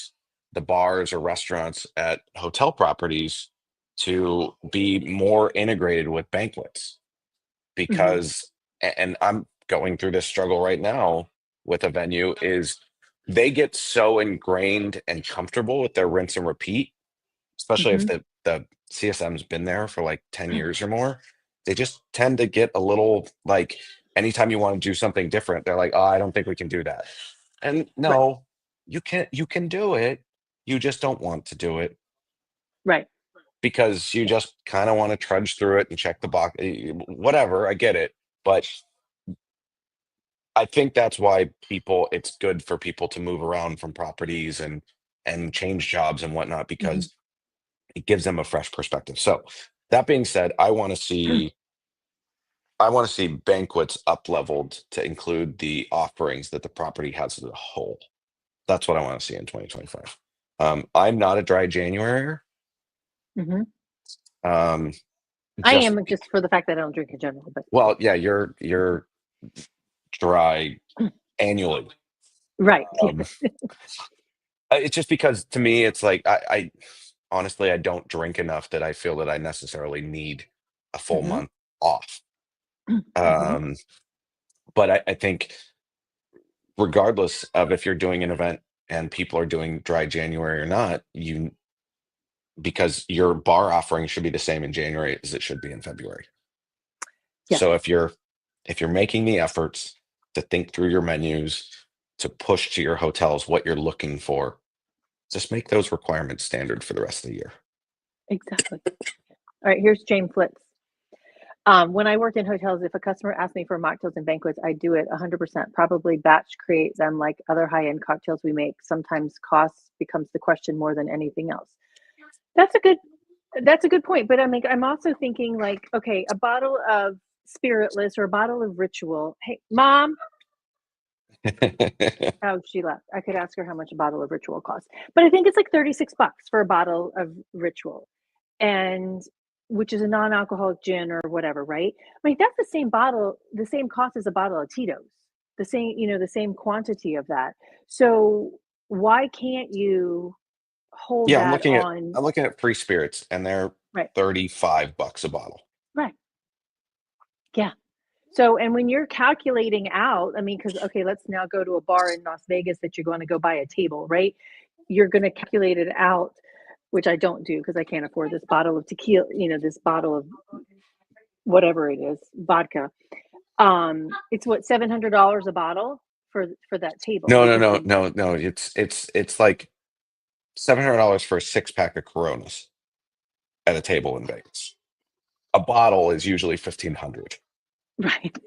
the bars or restaurants at hotel properties to be more integrated with banquets Hmm. because and I'm going through this struggle right now with a venue is they get so ingrained and comfortable with their rinse and repeat, especially if Hmm. the CSM's been there for like 10 years or more. They just tend to get a little like anytime you want to do something different, they're like, oh, I don't think we can do that. And Right. no, you can do it. You just don't want to do it Right. because you just kind of want to trudge through it and check the box, whatever. I get it. But I think that's why it's good for people to move around from properties and change jobs and whatnot Hmm. because it gives them a fresh perspective. So that being said, I want to see banquets up leveled to include the offerings that the property has as a whole. That's what I want to see in 2025. I'm not a dry January. Hmm. Um, I just am just for the fact that I don't drink in general, but well, yeah, you're dry annually. right. Yeah. Um, it's just because to me, it's like I honestly I don't drink enough that I feel that I necessarily need a full Hmm. month off. Hmm. Um, but I think regardless of if you're doing an event and people are doing dry January or not, you because your bar offering should be the same in January as it should be in February. Yes. So if you're making the efforts to think through your menus, to push to your hotels what you're looking for, just make those requirements standard for the rest of the year. Exactly. All right. Here's James Flitz. When I worked in hotels, if a customer asked me for mocktails and banquets, I do it 100%. Probably batch create them like other high-end cocktails we make. Sometimes cost becomes the question more than anything else. That's a good that's a good point. But I'm also thinking like, okay, a bottle of spiritless or a bottle of ritual. Hey, mom. Oh, she left. I could ask her how much a bottle of ritual costs. But I think it's like 36 bucks for a bottle of ritual. And which is a non-alcoholic gin or whatever, right? I mean, that's the same bottle, the same cost as a bottle of Tito's, the same, the same quantity of that. So why can't you hold Yeah, I'm that looking at on? I'm looking at free spirits and they're Right, $35 a bottle. right, yeah. So, and when you're calculating out, I mean, because okay, let's now go to a bar in Las Vegas that you're going to go buy a table, right? You're going to calculate it out, which I don't do because I can't afford this bottle of tequila, this bottle of whatever it is, vodka. It's what, $700 a bottle for that table No, no, because no, the no, no. It's like $700 for a six pack of Coronas at a table in Vegas. A bottle is usually 1,500. right.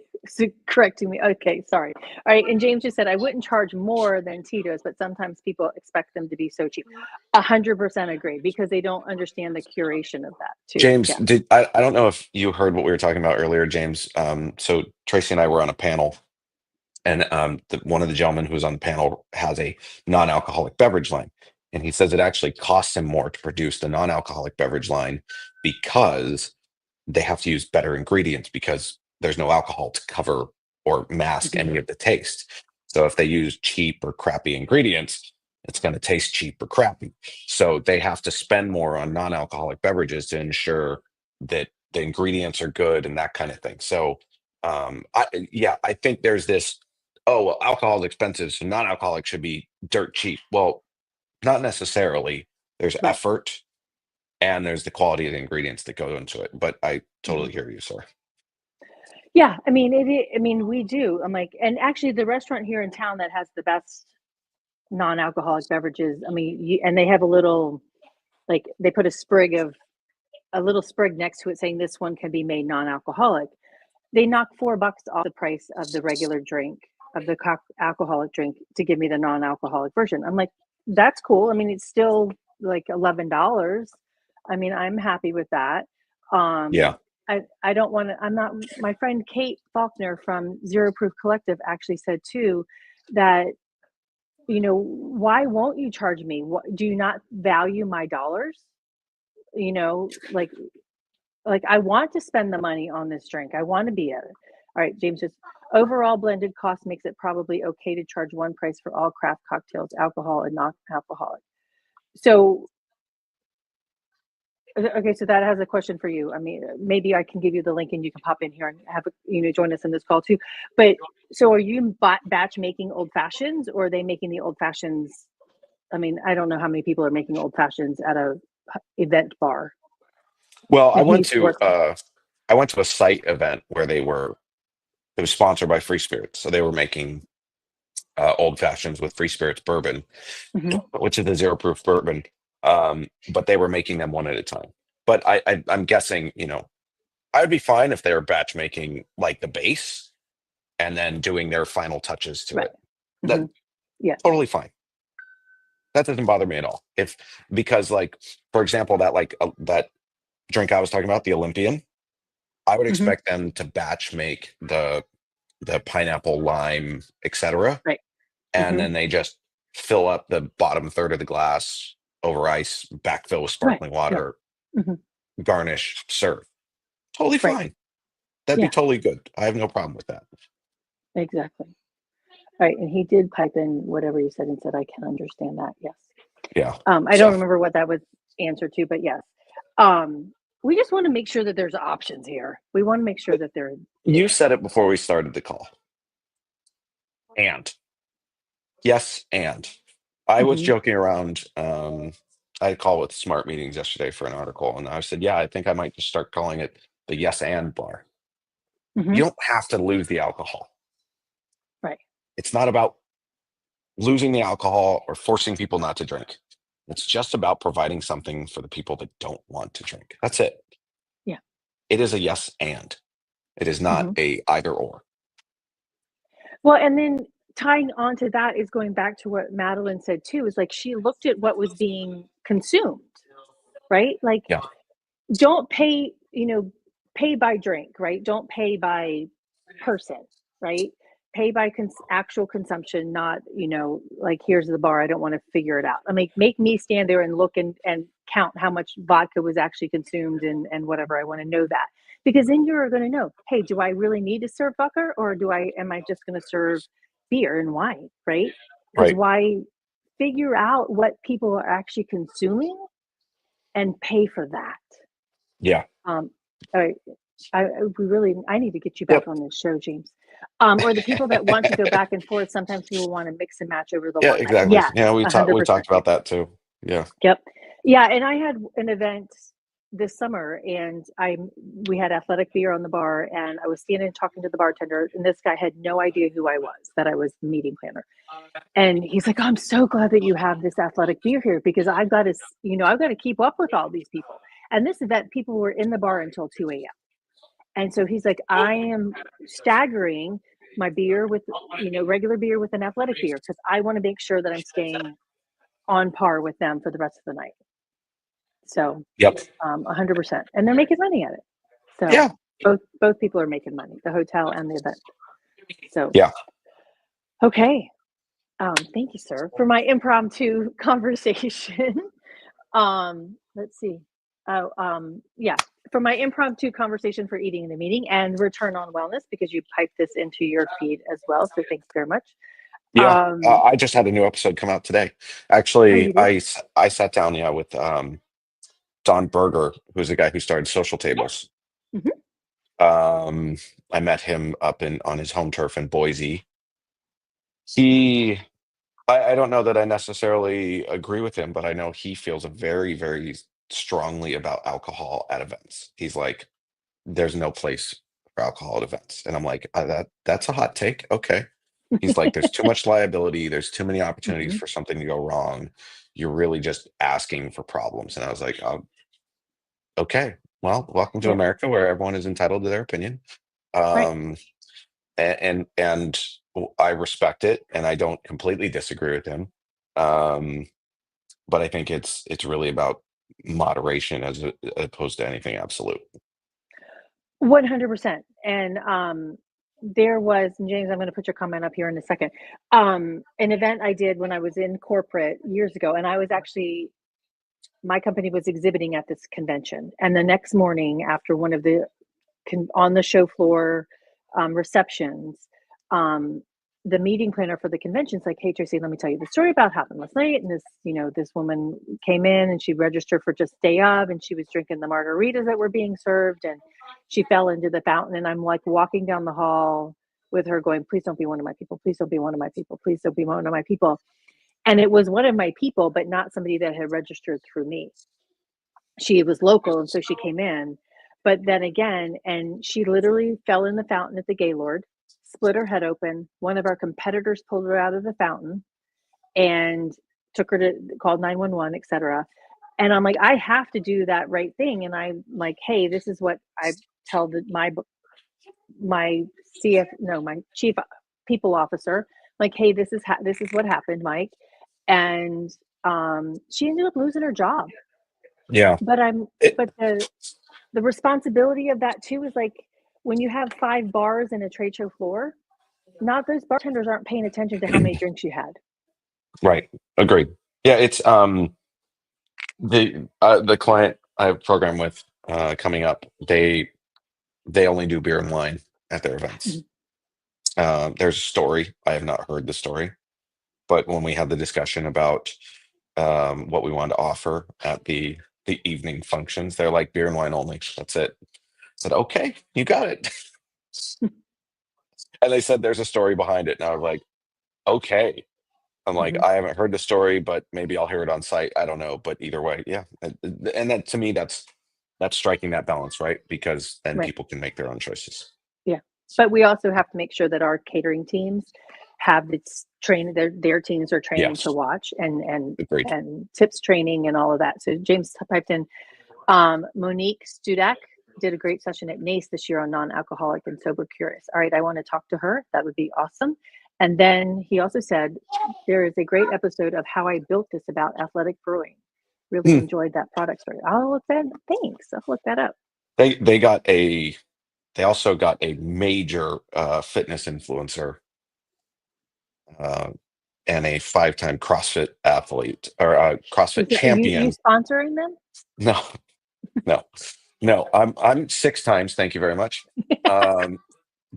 correcting me. Okay, sorry. All right, and James just said I wouldn't charge more than Tito's, but sometimes people expect them to be so cheap. 100% agree because they don't understand the curation of that too. James, Yeah. I don't know if you heard what we were talking about earlier, James. So Tracy and I were on a panel, and one of the gentlemen who was on the panel has a non-alcoholic beverage line, and he says it actually costs him more to produce the non-alcoholic beverage line because they have to use better ingredients because there's no alcohol to cover or mask Mhm. any of the taste. So if they use cheap or crappy ingredients, it's going to taste cheap or crappy. So they have to spend more on non-alcoholic beverages to ensure that the ingredients are good and that kind of thing. So I think there's this, oh, well, alcohol is expensive, so non-alcoholic should be dirt cheap. Well, not necessarily. There's Right. effort and there's the quality of the ingredients that go into it. But I totally Mhm. hear you, sir. Yeah, I mean, I mean, we do. I'm like, and actually, the restaurant here in town that has the best non-alcoholic beverages. I mean, and they have a little, like, they put a little sprig next to it saying this one can be made non-alcoholic. They knock $4 off the price of the regular drink of the alcoholic drink to give me the non-alcoholic version. I'm like, that's cool. I mean, it's still like $11. I mean, I'm happy with that. Yeah. I don't want to. I'm not. My friend Kate Faulkner from Zero Proof Collective actually said too that why won't you charge me? What, do you not value my dollars? You know, like I want to spend the money on this drink. I want to be at it. All right, James says overall blended cost makes it probably okay to charge one price for all craft cocktails, alcohol and non-alcoholic. So okay, so that has a question for you. I mean, maybe I can give you the link and you can pop in here and have join us in this call too. But so are you batch making old fashions, or are they making the old fashions? I mean, I don't know how many people are making old fashions at a event bar. Well, And he used to work there. I went to a site event where it was sponsored by Free Spirits. So they were making old fashions with Free Spirits bourbon, Hmm. which is the zero proof bourbon. But they were making them one at a time. But I'm guessing, I would be fine if they were batch making like the base and then doing their final touches to Right. it. That Hmm. Yeah. totally fine. That doesn't bother me at all. If because like for example that drink I was talking about, the Olympian, I would Hmm. expect them to batch make the pineapple, lime, etc., Right. and Hmm. then they just fill up the bottom third of the glass over ice, backfill with Right. sparkling Yeah. water, Hmm. garnish, serve. Totally Right. fine. That'd be Yeah. totally good. I have no problem with that. Exactly. Right. And he did pipe in whatever you said and said, I can understand that. Yes. Yeah. I don't So remember what that was answered to, but yes. Um, we just want to make sure that there's options here. We want to make sure that they're you said it before we started the call. And yes, and I was hmm joking around. I had a call with Smart Meetings yesterday for an article, and I said, "Yeah, I think I might just start calling it the yes and bar." hmm You don't have to lose the alcohol. right. It's not about losing the alcohol or forcing people not to drink. It's just about providing something for the people that don't want to drink. That's it. Yeah. It is a yes and. It is not Hmm. a either or. Well, and then tying on to that is going back to what Madeline said too, is like she looked at what was being consumed, right? Like Yeah, don't pay, pay by drink, right? Don't pay by person, right? Pay by actual consumption, not, like here's the bar. I don't want to figure it out. I mean, make me stand there and look and count how much vodka was actually consumed and whatever. I want to know that because then you're going to know, hey, do I really need to serve vodka or am I just going to serve beer and wine, right? Because right. why figure out what people are actually consuming and pay for that? Yeah. Um, all right. I need to get you back Yep. on this show, James. Or the people that want to go back and forth. Sometimes people want to mix and match over the Yeah, one night. exactly. Yes, Yeah, a hundred we percent. talked about that too. Yeah. Yep. Yeah, and I had an event this summer, and we had athletic beer on the bar, and I was standing talking to the bartender, and this guy had no idea who I was, that I was the meeting planner. And he's like, "I'm so glad that you have this athletic beer here because I've got to keep up with all these people." And this event, people were in the bar until 2 a.m. And so he's like, I am staggering my beer with, regular beer with an athletic beer because I want to make sure that I'm staying on par with them for the rest of the night. So, Yep. 100%, and they're making money at it. So Yeah. both people are making money, the hotel and the event. So Yeah. okay, thank you, sir, for my impromptu conversation. Let's see. Oh, yeah, for my impromptu conversation for eating in the meeting and return on wellness because you piped this into your feed as well. So thanks very much. Yeah. Um, I just had a new episode come out today. oh, Actually, you did? I sat down, yeah, with Don Berger, who's the guy who started Social Tables. Hmm. Um, I met him up in on his home turf in Boise. He, I don't know that I necessarily agree with him, but I know he feels very, very strongly about alcohol at events. He's like, there's no place for alcohol at events. And I'm like, that's a hot take. Okay. He's like, there's too much liability. There's too many opportunities Hmm. for something to go wrong. You're really just asking for problems. And I was like, oh, okay, well, welcome to Yeah, America where everyone is entitled to their opinion. right. Um, and I respect it, and I don't completely disagree with him. Um, but I think it's really about moderation as opposed to anything absolute. 100%. And there was, and James, I'm going to put your comment up here in a second. An event I did when I was in corporate years ago, and I was actually, my company was exhibiting at this convention. And the next morning, after one of the on the show floor receptions, um, the meeting planner for the convention's like, "Hey Tracy, let me tell you the story about what happened last night." And this woman came in and she registered for just day of, and she was drinking the margaritas that were being served, and she fell into the fountain. And I'm like walking down the hall with her, going, "Please don't be one of my people. Please don't be one of my people. Please don't be one of my people." And it was one of my people, but not somebody that had registered through me. She was local, and so she came in. But then again, and she literally fell in the fountain at the Gaylord, split her head open. One of our competitors pulled her out of the fountain and took her to called 911, etc. And I'm like, I have to do that right thing. And I'm like, hey, this is what I tell my CF no my chief people officer, like, hey, this is what happened, Mike. And she ended up losing her job. Yeah. But I'm It, but the responsibility of that too is like when you have 5 bars in a trade show floor, not those bartenders aren't paying attention to how many drinks you had. right. Agreed. Yeah. It's the client I have a program with coming up. They only do beer and wine at their events. Mhm. There's a story. I have not heard the story, but when we had the discussion about what we wanted to offer at the evening functions, they're like beer and wine only. That's it. I said, okay, you got it. And they said there's a story behind it. And I was like, okay. I'm like, Mhm. I haven't heard the story, but maybe I'll hear it on site. I don't know. But either way, yeah. And that to me, that's striking that balance, right? Because then Right. people can make their own choices. Yeah. But we also have to make sure that our catering teams have this training, their teams are training to Yes. watch Agreed. and tips training and all of that. So James piped in. Monique Studak did a great session at NACE this year on non-alcoholic and sober curious. All right, I want to talk to her. That would be awesome. And then he also said there is a great episode of how I built this about athletic brewing. Really Hmm. enjoyed that product story. I'll look that. Thanks. I'll look that up. They got a they also got a major fitness influencer uh, and a 5-time CrossFit athlete or CrossFit Are you champion. sponsoring them? No, no, no. I'm 6 times. Thank you very much. Um,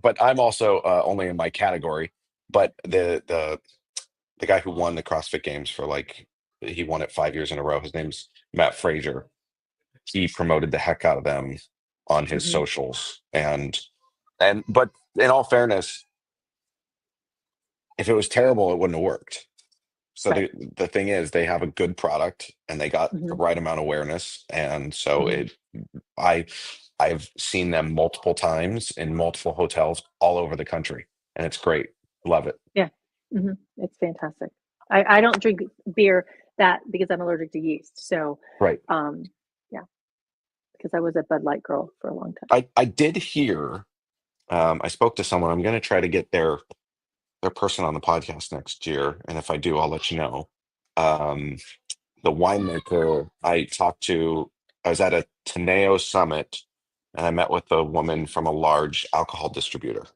but I'm also only in my category. But the guy who won the CrossFit Games for like he won it 5 years in a row. His name's Matt Frazier. He promoted the heck out of them on his Hmm. socials, and but in all fairness, if it was terrible, it wouldn't have worked. So Right. the thing is, they have a good product and they got the Hmm. right amount of awareness, and so Hmm. it I I've seen them multiple times in multiple hotels all over the country, and it's great. Love it. Yeah. Hmm. It's fantastic. I don't drink beer that because I'm allergic to yeast. So, Right. um, yeah, because I was a Bud Light girl for a long time. I did hear. I spoke to someone. I'm going to try to get their person on the podcast next year, and if I do, I'll let you know. Um, the winemaker I talked to, I was at a Teneo summit, and I met with a woman from a large alcohol distributor,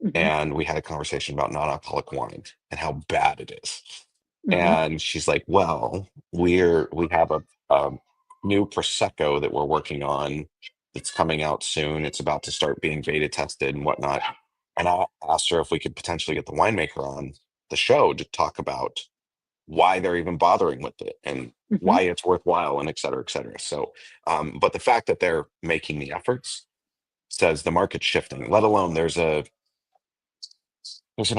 Hmm. and we had a conversation about non-alcoholic wine and how bad it is. Hmm. And she's like, "Well, we have a new prosecco that we're working on that's coming out soon. It's about to start being beta tested and whatnot." And I asked her if we could potentially get the winemaker on the show to talk about why they're even bothering with it and Hmm. why it's worthwhile and et cetera, et cetera. So, but the fact that they're making the efforts says the market's shifting. Let alone there's an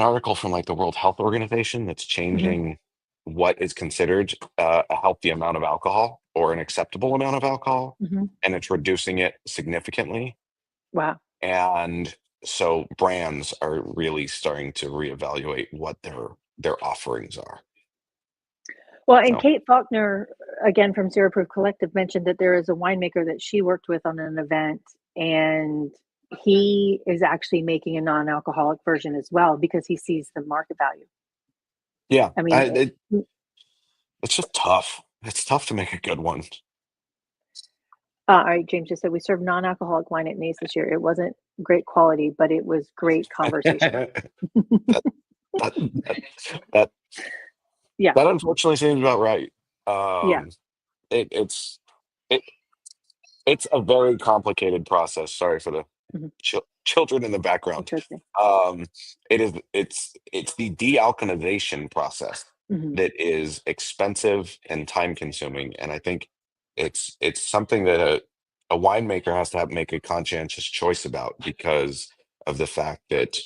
article from like the World Health Organization that's Hmm. changing what is considered a healthy amount of alcohol or an acceptable amount of alcohol, Hmm. and it's reducing it significantly. Wow. And so brands are really starting to reevaluate what their offerings are. Well, and So Kate Faulkner, again from Zero Proof Collective, mentioned that there is a winemaker that she worked with on an event, and he is actually making a non-alcoholic version as well because he sees the market value. yeah, I mean, it's just tough. It's tough to make a good one. all right, James just said we served non-alcoholic wine at NACE this year. It wasn't great quality, but it was great conversation. that, that that Yeah, that unfortunately seems about right. yeah. Um, it's it, it's a very complicated process. Sorry for the Hmm. children in the background. It's okay. Um, it's the dealcoholization process Hmm. that is expensive and time consuming, and I think it's something that a winemaker has to make a conscientious choice about because of the fact that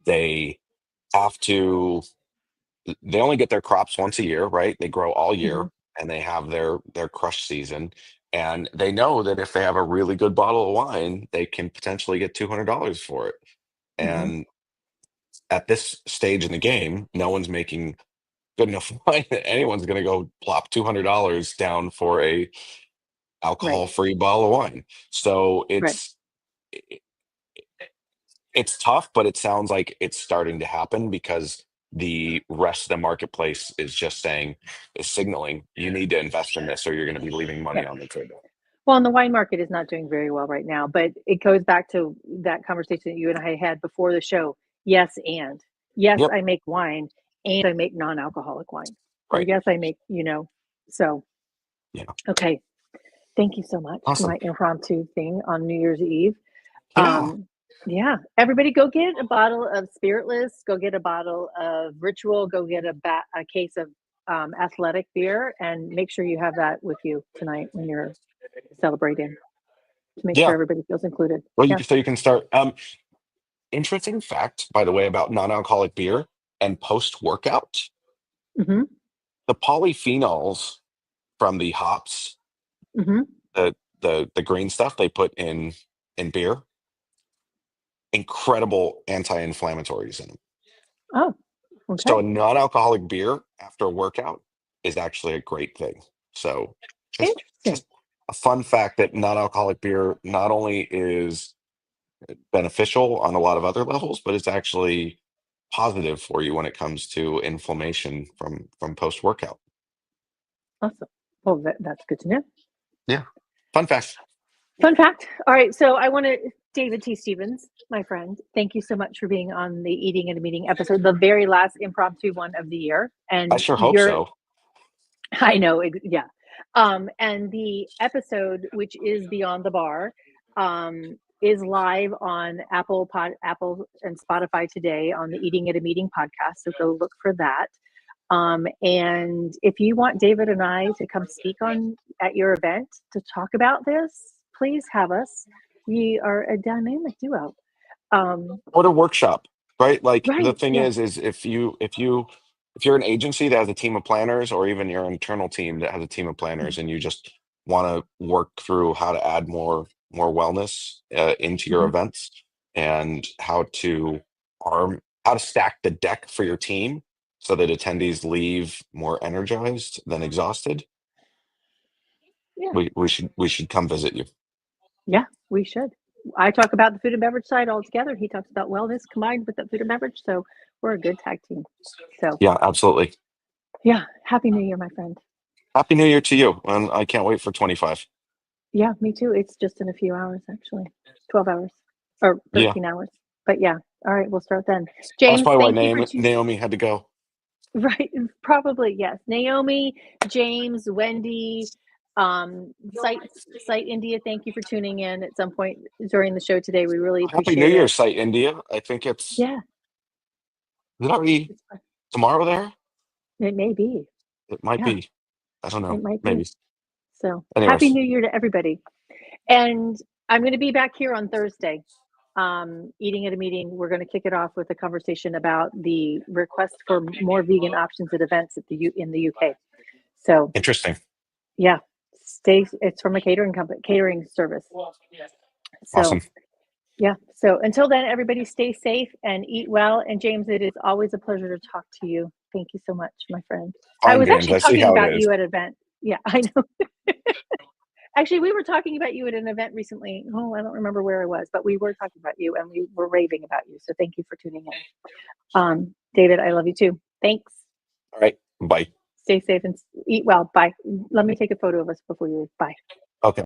they have to they only get their crops once a year, right? They grow all Hmm. year and they have their crush season. And they know that if they have a really good bottle of wine, they can potentially get $200 for it. Hmm. And at this stage in the game, no one's making good enough wine that anyone's going to go plop $200 down for a Right, alcohol-free bottle of wine. So right. it's tough, but it sounds like it's starting to happen because the rest of the marketplace is signaling you need to invest in this or you're going to be leaving money Yep. on the table. Well, and the wine market is not doing very well right now, but it goes back to that conversation that you and I had before the show. Yes, and yes, Yep. I make wine and I make non-alcoholic wine. Or Right. yes, I make, so Yeah. okay. Thank you so much for Awesome. my impromptu thing on New Year's Eve. Yeah. Um, yeah, everybody go get a bottle of Spiritless, go get a bottle of Ritual, go get a case of athletic beer, and make sure you have that with you tonight when you're celebrating to make sure Yeah. everybody feels included. Well, Yeah. so you can start. Interesting fact, by the way, about non-alcoholic beer and post-workout, Hmm. the polyphenols from the hops, Hmm. the green stuff they put in beer, incredible anti-inflammatories in them. Oh, okay. So a non-alcoholic beer after a workout is actually a great thing. So Interesting. just a fun fact that non-alcoholic beer not only is beneficial on a lot of other levels, but it's actually positive for you when it comes to inflammation from post-workout. Awesome. Well, that's good to know. Yeah. Fun fact. Fun fact. All right. So I want to, David T. Stevens, my friend, thank you so much for being on the Eating at a Meeting episode, the very last impromptu one of the year. I And sure hope so. I know, yeah. And the episode, which is Beyond the Bar, is live on Apple and Spotify today on the Eating at a Meeting podcast. So go look for that. And if you want David and I to come speak on at your event to talk about this, please have us. We are a dynamic duo. What a workshop, right? Like the Right. thing Yeah. is if you're an agency that has a team of planners, or even your internal team that has a team of planners, and you just want to work through how to add more wellness into your Hmm. events and how to stack the deck for your team so that attendees leave more energized than exhausted. Yeah. We should come visit you. Yeah, we should. I talk about the food and beverage side altogether. He talks about wellness combined with the food and beverage. So we're a good tag team. So Yeah, absolutely. yeah, Happy New Year, my friend. Happy New Year to you, and I can't wait for 25. Yeah, me too. It's just in a few hours, actually. 12 hours or Yeah, 13 hours. But yeah, all right, we'll start then. that's James, probably why thank you for Naomi had to go. right. Probably, yes. Naomi, James, Wendy, Site India, thank you for tuning in at some point during the show today. We really Happy New appreciate Year, it. Site India. I think it's Yeah, is it already it's fun. tomorrow there? It may be. It might Yeah, be. I don't it know. might be. Maybe. So Happy Anyways, New Year to everybody. And I'm going to be back here on Thursday, eating at a meeting. We're going to kick it off with a conversation about the request for more vegan options at events in the UK. So interesting. yeah, it's from a catering service. So Awesome. yeah. So until then, everybody stay safe and eat well. And James, it is always a pleasure to talk to you. Thank you so much, my friend. I Fine, was James. actually I see talking how it about is. you at an event. Yeah, I know. Actually, we were talking about you at an event recently. Oh, I don't remember where I was, but we were talking about you and we were raving about you. So thank you for tuning in. David, I love you too. Thanks. All right. Bye. Stay safe and eat well. Bye. Let me take a photo of us before you leave. Bye.